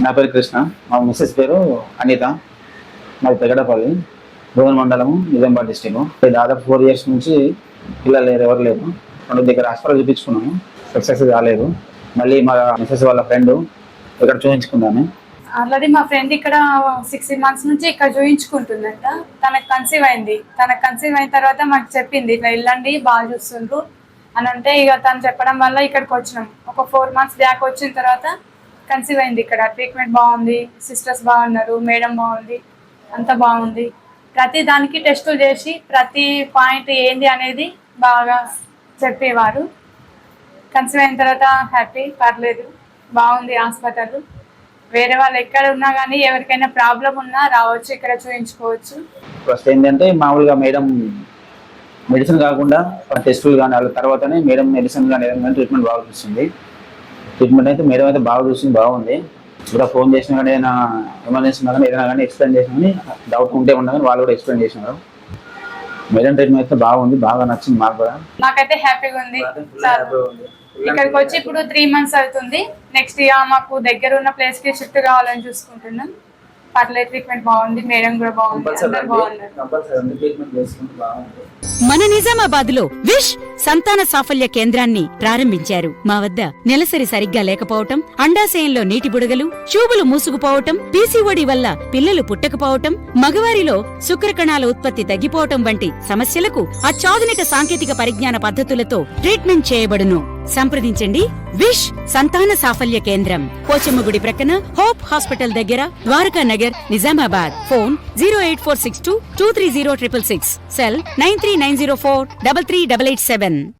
నా పేరు కృష్ణ, మా మిస్సెస్ పేరు అనిత. మాది పెగడపల్లి, భువన్ మండలము, నిజామాబాద్ డిస్ట్రిక్ట్. దాదాపు 4 years నుంచి పిల్లలు లేరు, ఎవరు లేరు. 2 దగ్గర హాస్పిటల్ చూపించుకున్నాము, సక్సెస్ కాలేదు. మళ్ళీ మా మిస్సెస్ వాళ్ళ ఫ్రెండ్ ఇక్కడ చూపించుకున్నాను. ఆల్రెడీ మా ఫ్రెండ్ ఇక్కడ 16 months నుంచి ఇక్కడ చూయించుకుంటుందంట. తనకు కన్సీవ్ అయింది. తనకు కన్సీవ్ అయిన తర్వాత మాకు చెప్పింది, ఇట్లా వెళ్ళండి బాగా చూస్తుండ్రు అని అంటే, ఇక తను చెప్పడం వల్ల ఇక్కడికి వచ్చినాం. ఒక 4 months బ్యాక్ వచ్చిన తర్వాత కన్సీవ్ అయింది. ఇక్కడ ట్రీట్మెంట్ బాగుంది, సిస్టర్స్ బాగున్నారు, మేడం బాగుంది, అంతా బాగుంది. ప్రతి దానికి టెస్టులు చేసి ప్రతి పాయింట్ ఏంది అనేది బాగా చెప్పేవారు. కన్సీవ్ అయిన తర్వాత హ్యాపీ, పర్లేదు, బాగుంది హాస్పిటల్. వేరే వాళ్ళు ఎక్కడ ఉన్నా కానీ ఎవరికైనా ప్రాబ్లం ఉన్నా రావచ్చు, ఇక్కడ చూపించుకోవచ్చు. ఫస్ట్ ఏంటంటే మామూలుగా మేడం మెడిసిన్ కాకుండా టెస్టులు కానీ వాళ్ళ తర్వాతనే మేడం మెడిసిన్ కానీ ఏదైనా ట్రీట్మెంట్ బాగా చూస్తుంది. ట్రీట్మెంట్ అయితే మేడం అయితే బాగా చూస్తుంది, బాగుంది. ఇక్కడ ఫోన్ చేసినా కానీ ఏదైనా ఎమర్జెన్సీ ఉన్నా కానీ ఏదైనా కానీ ఎక్స్ప్లెయిన్ చేసినా కానీ డౌట్ ఉంటే ఉన్నా కానీ వాళ్ళు కూడా ఎక్స్ప్లెయిన్ చేసినారు. మేడం ట్రీట్మెంట్ అయితే బాగుంది, బాగా నచ్చింది మాకు కూడా. నాకైతే హ్యాపీగా ఉంది. ఇక్కడికి వచ్చి ఇప్పుడు 3 months అవుతుంది. నెక్స్ట్ మాకు దగ్గర ఉన్న ప్లేస్ కి షిఫ్ట్ కావాలని చూసుకుంటున్నాం. పర్లేదు, ట్రీట్మెంట్ బాగుంది, మేడం కూడా బాగుంది, అందరూ బాగున్నారు. మన నిజామాబాద్ లో విష్ సంతాన సాఫల్య కేంద్రాన్ని ప్రారంభించారు. మా వద్ద నెలసరి సరిగ్గా లేకపోవటం, అండాశయంలో నీటి బుడగలు, ట్యూబులు మూసుకుపోవటం, పీసీఓడి వల్ల పిల్లలు పుట్టకపోవటం, మగవారిలో శుక్రకణాల ఉత్పత్తి తగ్గిపోవటం వంటి సమస్యలకు అత్యాధునిక సాంకేతిక పరిజ్ఞాన పద్ధతులతో ట్రీట్మెంట్ చేయబడును. సంప్రదించండి విష్ సంతాన సాఫల్య కేంద్రం, పోచమ్మగుడి ప్రక్కన, హోప్ హాస్పిటల్ దగ్గర, ద్వారకా నగర్, నిజామాబాద్. Phone 08462 230 666, cell 9390433887.